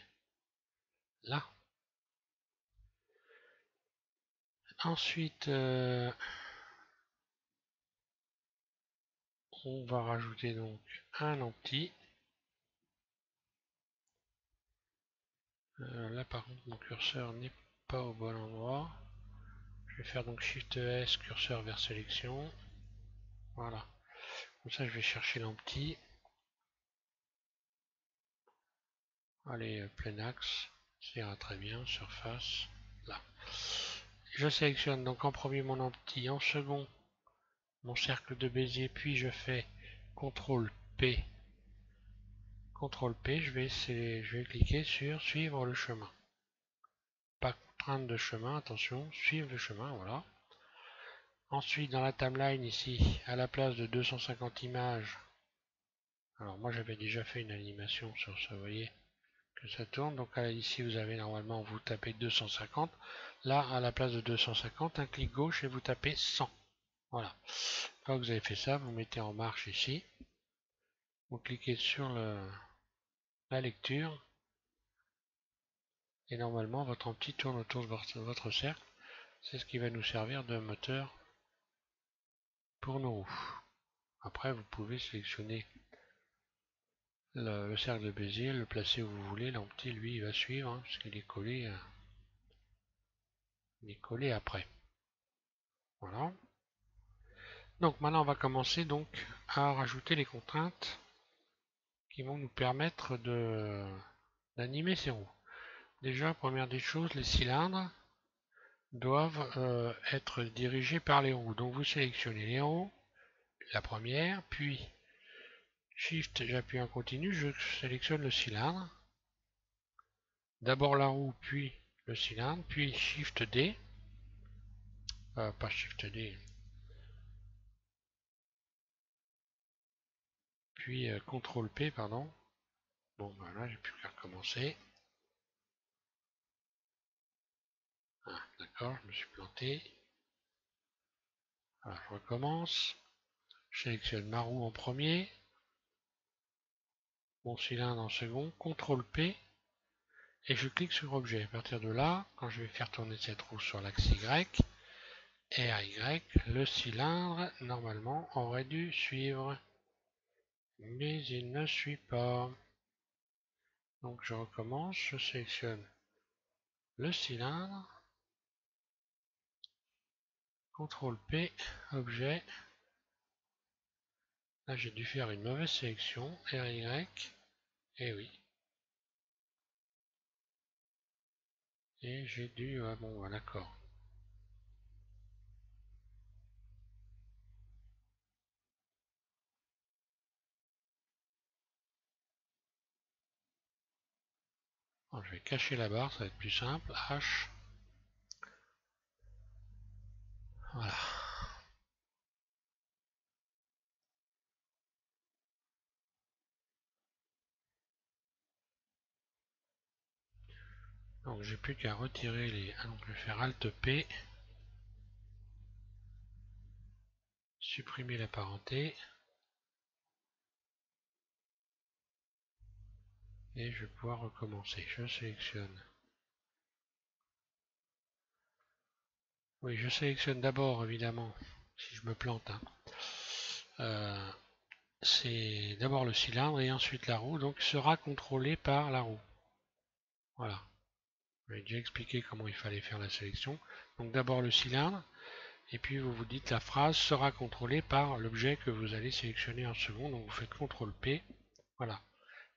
là. Ensuite, on va rajouter donc un empty. Là par contre mon curseur n'est pas au bon endroit. Je vais faire donc Shift S, curseur vers sélection. Voilà. Comme ça je vais chercher l'empty. Allez, plein axe. Ça ira très bien. Surface. Là. Je sélectionne donc en premier mon empty, en second mon cercle de Bézier, puis je fais CTRL P. CTRL P, je vais cliquer sur suivre le chemin. Pas contrainte de chemin, attention, suivre le chemin, voilà. Ensuite, dans la timeline ici, à la place de 250 images, alors moi j'avais déjà fait une animation sur ça, vous voyez que ça tourne. Donc là, ici vous avez normalement, vous tapez 250. Là, à la place de 250, un clic gauche et vous tapez 100. Voilà. Une fois que vous avez fait ça, vous mettez en marche ici. Vous cliquez sur la lecture. Et normalement, votre empty tourne autour de votre cercle. C'est ce qui va nous servir de moteur pour nos roues. Après, vous pouvez sélectionner le cercle de Bézier, le placer où vous voulez. L'empty, lui, il va suivre, hein, puisqu'il est collé après. Voilà. Donc maintenant, on va commencer donc à rajouter les contraintes qui vont nous permettre d'animer ces roues. Déjà, première des choses, les cylindres doivent être dirigés par les roues. Donc vous sélectionnez les roues, la première, puis Shift, j'appuie en continu, je sélectionne le cylindre. D'abord la roue, puis le cylindre, puis Shift D. Pas Shift D. Puis CTRL P, pardon. Bon, voilà, j'ai plus qu'à recommencer. Ah, d'accord, je me suis planté. Alors, je recommence. Je sélectionne ma roue en premier. Mon cylindre en second. CTRL P. Et je clique sur objet. À partir de là, quand je vais faire tourner cette roue sur l'axe Y, RY, le cylindre, normalement, aurait dû suivre. Mais il ne suit pas. Donc je recommence, je sélectionne le cylindre, CTRL P, objet. Là j'ai dû faire une mauvaise sélection, RY, et oui. Et j'ai dû, ah bon, voilà, d'accord. Bon, je vais cacher la barre, ça va être plus simple, H. Voilà. Donc j'ai plus qu'à retirer les... Ah, donc je vais faire Alt P. Supprimer la parenté. Et je vais pouvoir recommencer. Je sélectionne. Oui, je sélectionne d'abord, évidemment, si je me plante, hein, c'est d'abord le cylindre et ensuite la roue, donc sera contrôlé par la roue. Voilà. J'ai déjà expliqué comment il fallait faire la sélection. Donc d'abord le cylindre, et puis vous vous dites la phrase sera contrôlée par l'objet que vous allez sélectionner en second, donc vous faites CTRL P, voilà.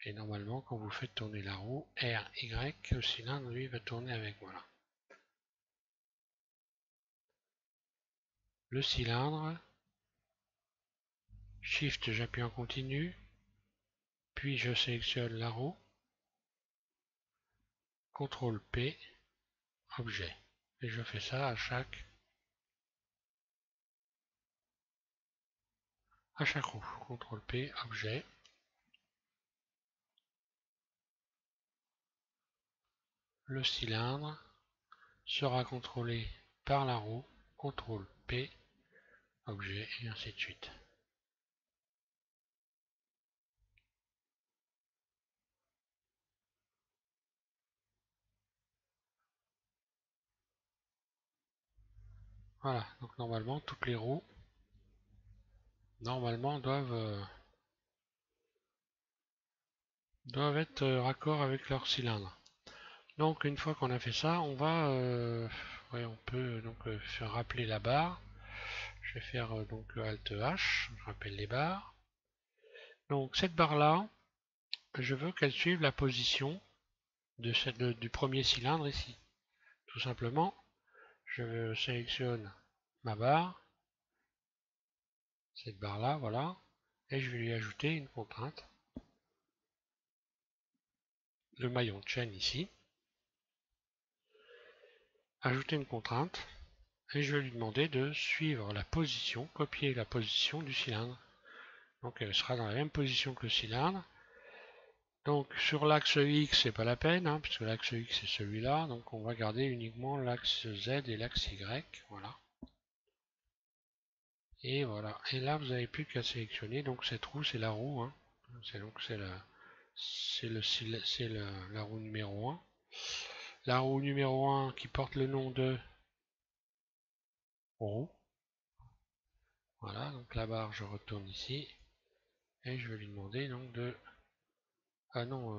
Et normalement quand vous faites tourner la roue, R, Y, le cylindre lui va tourner avec, voilà. Le cylindre, Shift j'appuie en continu, puis je sélectionne la roue, CTRL P, objet. Et je fais ça à chaque roue. CTRL P, objet. Le cylindre sera contrôlé par la roue. CTRL P, objet, et ainsi de suite. Voilà, donc normalement toutes les roues doivent être raccord avec leur cylindre. Donc une fois qu'on a fait ça, on va, ouais, on peut donc faire rappeler la barre. Je vais faire donc Alt H, je rappelle les barres. Donc cette barre là, je veux qu'elle suive la position de du premier cylindre ici. Tout simplement, je sélectionne ma barre, cette barre là, voilà, et je vais lui ajouter une contrainte, le maillon de chaîne ici, ajouter une contrainte, et je vais lui demander de suivre la position, copier la position du cylindre. Donc elle sera dans la même position que le cylindre. Donc sur l'axe X, c'est pas la peine, hein, puisque l'axe X c'est celui-là, donc on va garder uniquement l'axe Z et l'axe Y, voilà. Et voilà, et là vous n'avez plus qu'à sélectionner, donc cette roue c'est la roue, hein. C'est la roue numéro 1. La roue numéro 1 qui porte le nom de roue. Voilà, donc la barre je retourne ici, et je vais lui demander donc de... Ah non,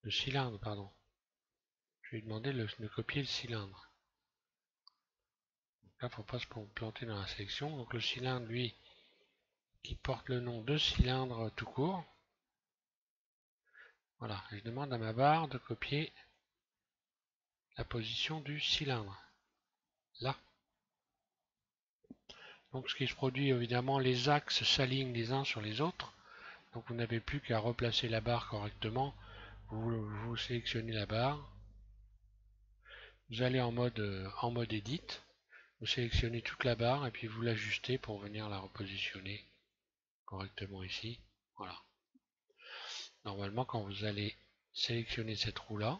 le cylindre, pardon. Je vais lui demander de copier le cylindre. Là, faut pas se planter dans la sélection. Donc le cylindre, lui, qui porte le nom de cylindre tout court. Voilà, je demande à ma barre de copier la position du cylindre. Là. Donc ce qui se produit, évidemment, les axes s'alignent les uns sur les autres. Donc vous n'avez plus qu'à replacer la barre correctement. Vous sélectionnez la barre. Vous allez en mode edit. Vous sélectionnez toute la barre et puis vous l'ajustez pour venir la repositionner correctement ici. Voilà. Normalement, quand vous allez sélectionner cette roue-là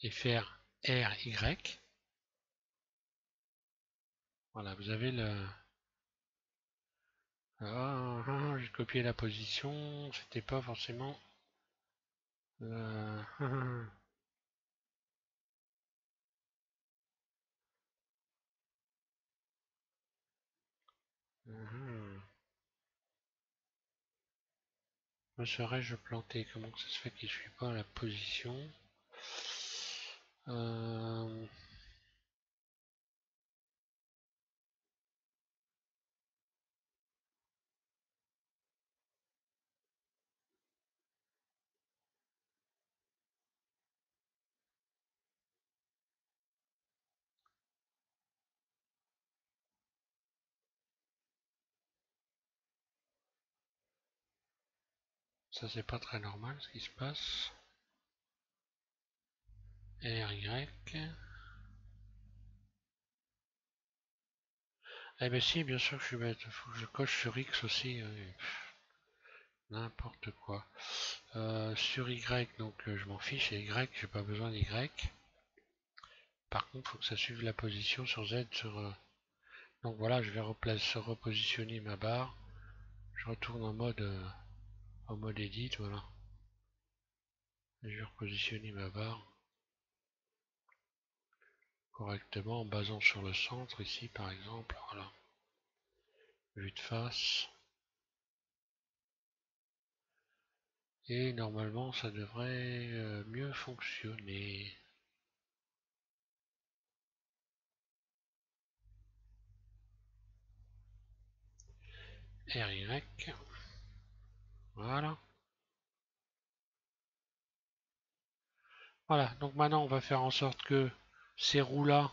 et faire RY, voilà, vous avez le... j'ai copié la position, c'était pas forcément... Me serais-je planté? Comment ça se fait qu'il ne suit pas la position? Ça c'est pas très normal ce qui se passe. RY. Eh ben si, bien sûr que je suis bête. Il faut que je coche sur X aussi. N'importe quoi. Sur Y, donc je m'en fiche. Et Y, j'ai pas besoin d'Y. Par contre, il faut que ça suive la position sur Z. Donc voilà, je vais repositionner ma barre. Je retourne en mode edit, voilà. Je vais repositionner ma barre correctement en basant sur le centre ici par exemple. Voilà. Vue de face. Et normalement ça devrait mieux fonctionner. RY. Voilà. Voilà, donc maintenant on va faire en sorte que ces roues-là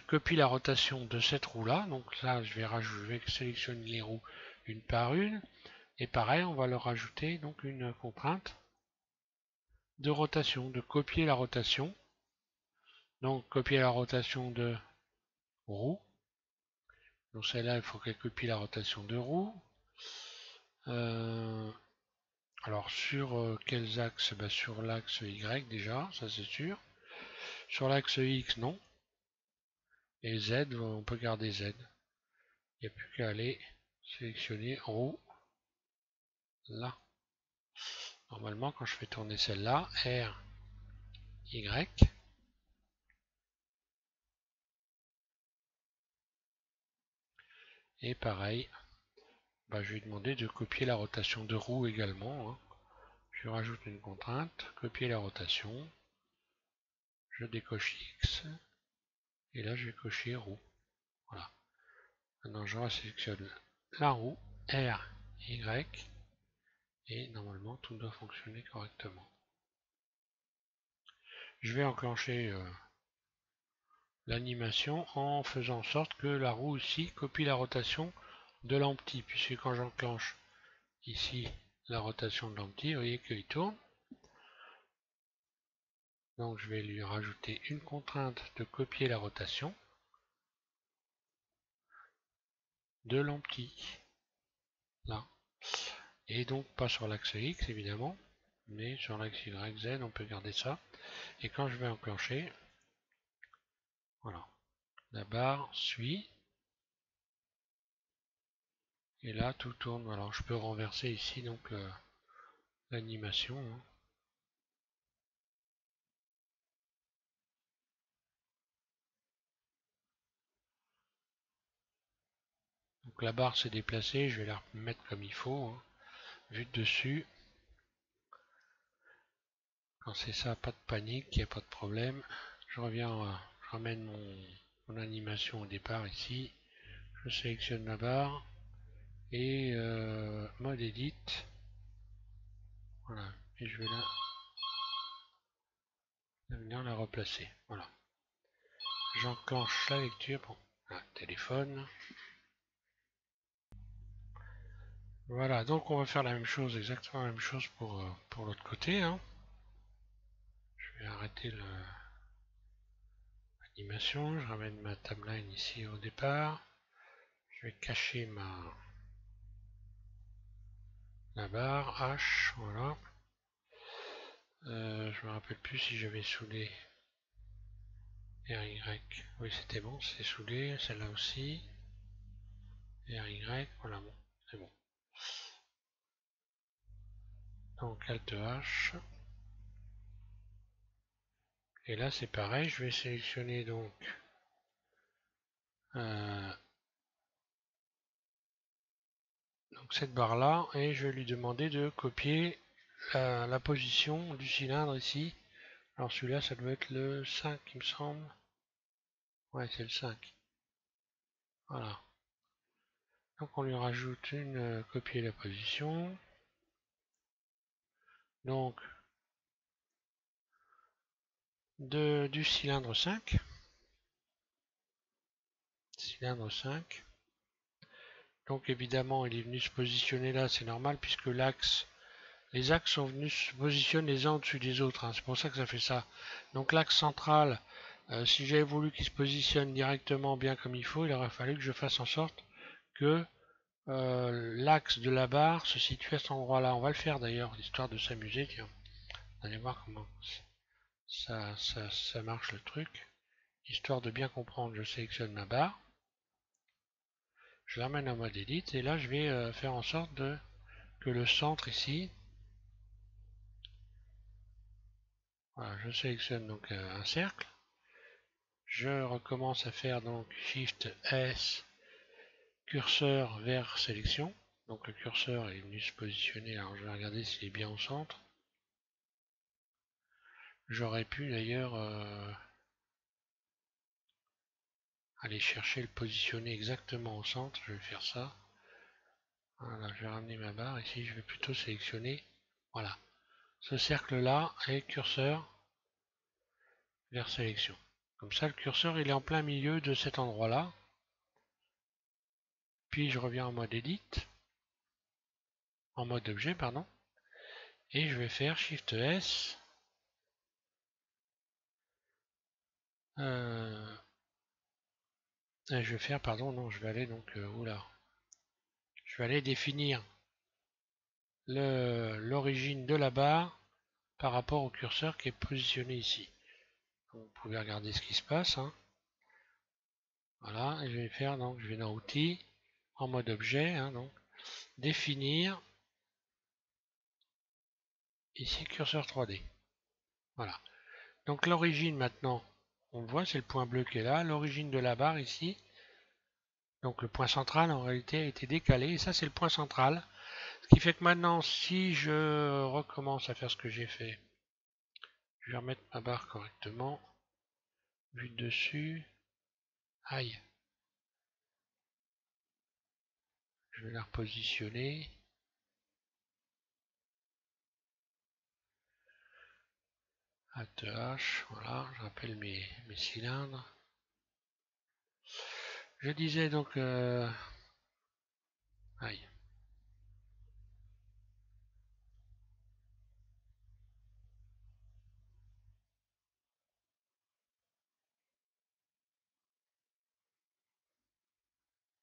copient la rotation de cette roue-là. Donc là je vais sélectionner les roues une par une. Et pareil, on va leur rajouter donc une contrainte de rotation, de copier la rotation. Donc copier la rotation de roue. Donc celle-là, il faut qu'elle copie la rotation de roue. Alors sur quels axes? Sur l'axe Y déjà, ça c'est sûr. Sur l'axe X, non. Et Z, on peut garder Z. Il n'y a plus qu'à aller sélectionner roue. Là. Normalement, quand je fais tourner celle-là, R, Y. Et pareil, je vais demander de copier la rotation de roue également. Hein. Je je rajoute une contrainte, copier la rotation, je décoche X, et là je vais cocher roue. Voilà. Maintenant je sélectionne la roue, R, Y, et normalement tout doit fonctionner correctement. Je vais enclencher l'animation en faisant en sorte que la roue aussi copie la rotation de l'empty, puisque quand j'enclenche ici la rotation de l'empty, vous voyez qu'il tourne. Donc je vais lui rajouter une contrainte de copier la rotation de l'empty, là. Et donc pas sur l'axe X évidemment, mais sur l'axe Y, Z, on peut garder ça. Et quand je vais enclencher, voilà, la barre suit. Et là tout tourne. Alors je peux renverser ici donc l'animation. Donc la barre s'est déplacée, je vais la mettre comme il faut, vue de dessus. Quand c'est ça, pas de panique, il n'y a pas de problème. Je reviens, je ramène mon animation au départ ici. Je sélectionne la barre et mode edit. Voilà, et je vais venir la replacer. Voilà. J'enclenche la lecture. Bon, téléphone. Voilà, donc on va faire la même chose, exactement la même chose pour l'autre côté. Je vais arrêter l'animation, je ramène ma timeline ici au départ. Je vais cacher la barre H, voilà. Je me rappelle plus si j'avais soudé RY. Oui, c'était bon, c'est soudé, celle-là aussi. RY, voilà, bon, c'est bon. Donc Alt H. Et là c'est pareil, je vais sélectionner donc cette barre là et je vais lui demander de copier la position du cylindre ici. Alors celui-là ça doit être le 5 il me semble. Ouais, c'est le 5. Voilà. Donc on lui rajoute une copier la position. Donc du cylindre 5. Cylindre 5. Donc évidemment il est venu se positionner là, c'est normal puisque les axes sont venus se positionner les uns au-dessus des autres. C'est pour ça que ça fait ça. Donc l'axe central, si j'avais voulu qu'il se positionne directement bien comme il faut, il aurait fallu que je fasse en sorte que l'axe de la barre se situe à cet endroit-là. On va le faire d'ailleurs, histoire de s'amuser. Tiens, vous allez voir comment ça marche le truc. Histoire de bien comprendre, je sélectionne ma barre. Je l'amène en mode edit et là je vais faire en sorte que le centre ici, voilà, je sélectionne donc un cercle. Je recommence à faire donc Shift S, curseur vers sélection. Donc le curseur est venu se positionner. Alors je vais regarder s'il est bien au centre. J'aurais pu d'ailleurs aller chercher le positionner exactement au centre. Je vais faire ça. Voilà, je vais ramener ma barre. Ici, je vais plutôt sélectionner. Voilà. Ce cercle-là et curseur vers sélection. Comme ça, le curseur il est en plein milieu de cet endroit-là. Puis je reviens en mode edit. En mode objet, pardon. Et je vais faire Shift S. Je vais faire, pardon, non, je vais aller donc, oula. Je vais aller définir l'origine de la barre par rapport au curseur qui est positionné ici. Donc, vous pouvez regarder ce qui se passe. Voilà, et je vais faire, donc, je vais dans Outils, en mode objet, donc, définir, ici, curseur 3D. Voilà. Donc, l'origine, maintenant, on le voit, c'est le point bleu qui est là. L'origine de la barre, ici. Donc, le point central, en réalité, a été décalé. Et ça, c'est le point central. Ce qui fait que maintenant, si je recommence à faire ce que j'ai fait, je vais remettre ma barre correctement. Vue de dessus. Aïe. Je vais la repositionner. Alt H, voilà, je rappelle mes cylindres. Je disais donc... Aïe.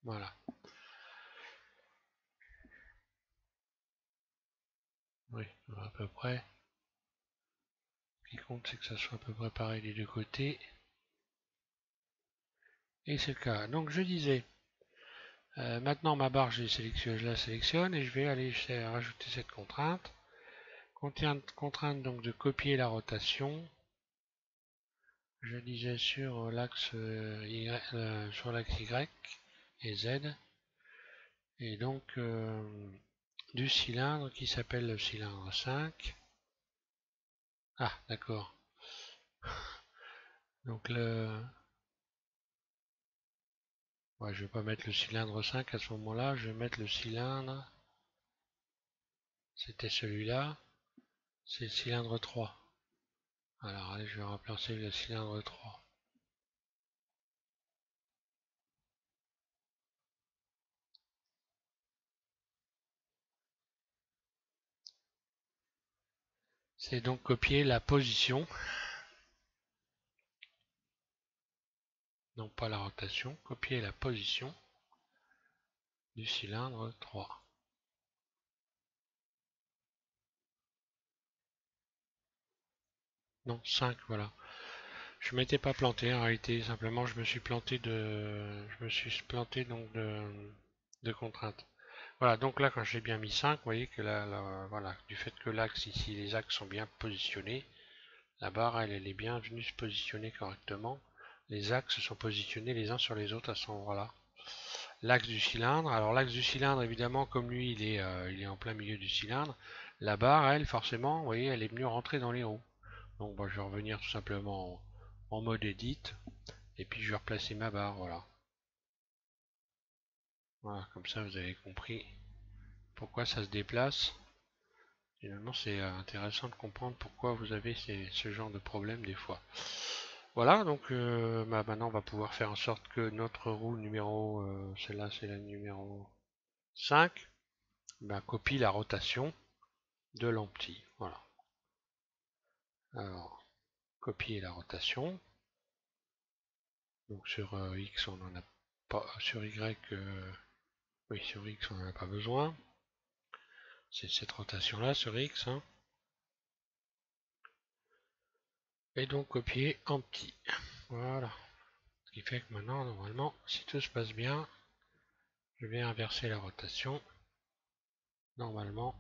Voilà. Oui, à peu près. Ce qui compte, c'est que ça soit à peu près pareil des deux côtés. Et c'est le cas. Donc je disais, maintenant ma barre, je la sélectionne et je vais aller rajouter cette contrainte. Contrainte donc de copier la rotation. Je disais sur l'axe Y et Z. Et donc du cylindre qui s'appelle le cylindre 5. Ah, d'accord. Donc ouais, je vais pas mettre le cylindre 5 à ce moment-là, je vais mettre le cylindre. C'était celui-là. C'est le cylindre 3. Alors, allez, je vais remplacer le cylindre 3. C'est donc copier la position, non pas la rotation, copier la position du cylindre 3. Non, 5, voilà. Je m'étais pas planté en réalité, simplement je me suis planté donc de contrainte. Voilà, donc là quand j'ai bien mis 5, vous voyez que là, voilà, du fait que l'axe ici, les axes sont bien positionnés, la barre elle est bien venue se positionner correctement. Les axes sont positionnés les uns sur les autres à ce endroit-là. L'axe du cylindre, alors l'axe du cylindre évidemment comme lui il est en plein milieu du cylindre, la barre elle forcément, vous voyez, elle est venue rentrer dans les roues. Donc bon, je vais revenir tout simplement en mode edit et puis je vais replacer ma barre, voilà. Voilà, comme ça vous avez compris pourquoi ça se déplace. Finalement, c'est intéressant de comprendre pourquoi vous avez ce genre de problème des fois. Voilà, donc maintenant on va pouvoir faire en sorte que notre roue numéro, celle-là c'est la numéro 5, ben, copie la rotation de l'empty. Voilà. Alors, copier la rotation. Donc sur X on n'en a pas, sur Y, oui sur X on n'en a pas besoin. C'est cette rotation-là sur X. Hein. Et donc copier en petit. Voilà. Ce qui fait que maintenant, normalement, si tout se passe bien, je vais inverser la rotation. Normalement,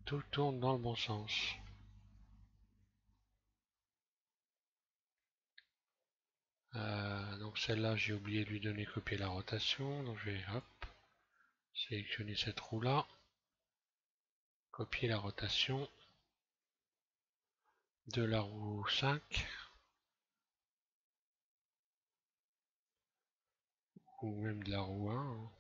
tout tourne dans le bon sens. Donc celle-là, j'ai oublié de lui donner copier la rotation. Donc je vais hop, sélectionner cette roue-là. Copier la rotation de la roue 5. Ou même de la roue 1. Hein.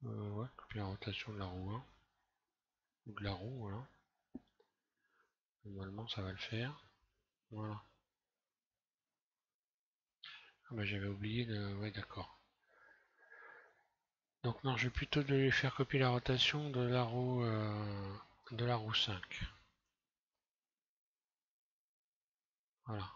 Ouais, copier la rotation de la roue 1. Ou de la roue, voilà. Normalement, ça va le faire. Voilà. Ah bah j'avais oublié de... Ouais, d'accord. Donc non, je vais plutôt de lui faire copier la rotation de la roue 5. Voilà.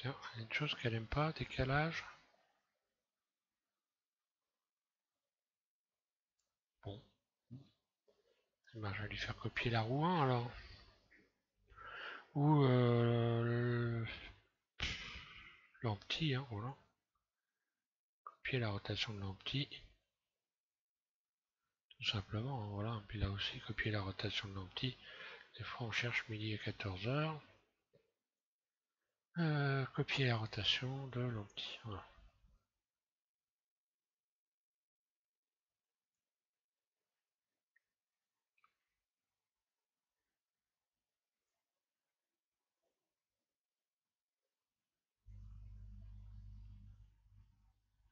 Tiens, il y a une chose qu'elle aime pas, décalage. Bon. Ben, je vais lui faire copier la roue 1 alors. Ou l'empty, hein, voilà. Copier la rotation de l'empty. Tout simplement, hein, voilà. Puis là aussi, copier la rotation de l'empty. Des fois, on cherche midi et 14h. Copier la rotation de l'empty. Voilà.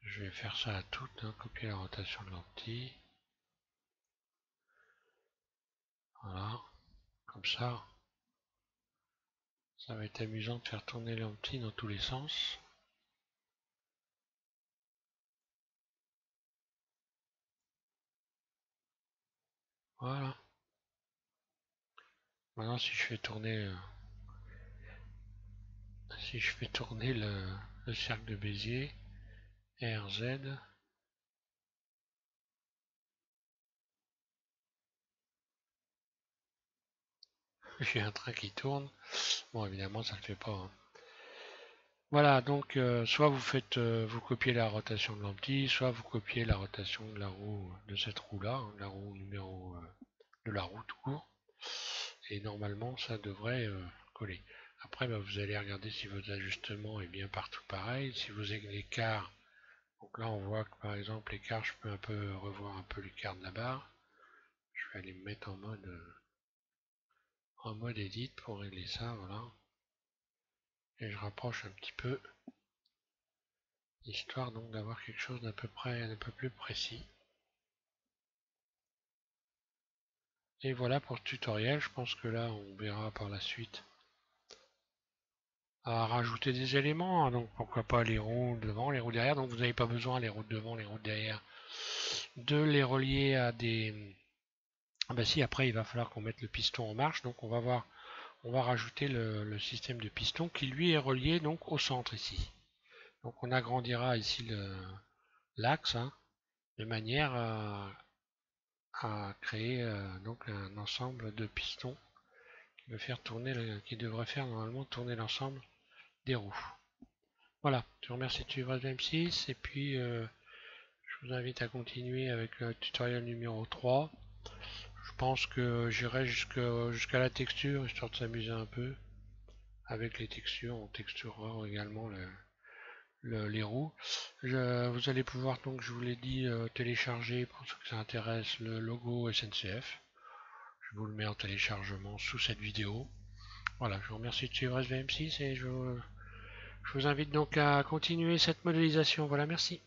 Je vais faire ça à toutes, hein, copier la rotation de l'empty. Voilà. Comme ça va être amusant de faire tourner l'empty dans tous les sens. Voilà. Maintenant, si je fais tourner le cercle de Bézier, RZ, j'ai un train qui tourne. Bon, évidemment, ça ne le fait pas, hein. Voilà, donc soit vous copiez la rotation de l'empty, soit vous copiez la rotation de la roue, de cette roue-là, hein, la roue numéro de la roue tout court. Et normalement, ça devrait coller. Après, bah, vous allez regarder si votre ajustement est bien partout pareil. Si vous avez l'écart, donc là on voit que par exemple l'écart, je peux un peu revoir un peu l'écart de la barre. Je vais aller me mettre en mode edit pour régler ça, voilà. Et je rapproche un petit peu, histoire donc d'avoir quelque chose d'à peu près un peu plus précis. Et voilà pour le tutoriel. Je pense que là on verra par la suite à rajouter des éléments, hein. Donc pourquoi pas les roues devant, les roues derrière. Donc vous n'avez pas besoin, les roues devant, les roues derrière, de les relier à des... Ah bah si, après il va falloir qu'on mette le piston en marche. Donc on va rajouter le système de piston qui lui est relié donc au centre ici. Donc on agrandira ici l'axe, hein, de manière à créer donc un ensemble de pistons qui devrait faire normalement tourner l'ensemble des roues. Voilà, je vous remercie de suivre M6 et puis je vous invite à continuer avec le tutoriel numéro 3. Je pense que j'irai jusqu'à la texture, histoire de s'amuser un peu. Avec les textures, on texturera également les roues. Vous allez pouvoir, donc je vous l'ai dit, télécharger, pour ceux que ça intéresse, le logo SNCF. Je vous le mets en téléchargement sous cette vidéo. Voilà, je vous remercie de suivre SVM6 et je vous invite donc à continuer cette modélisation. Voilà, merci.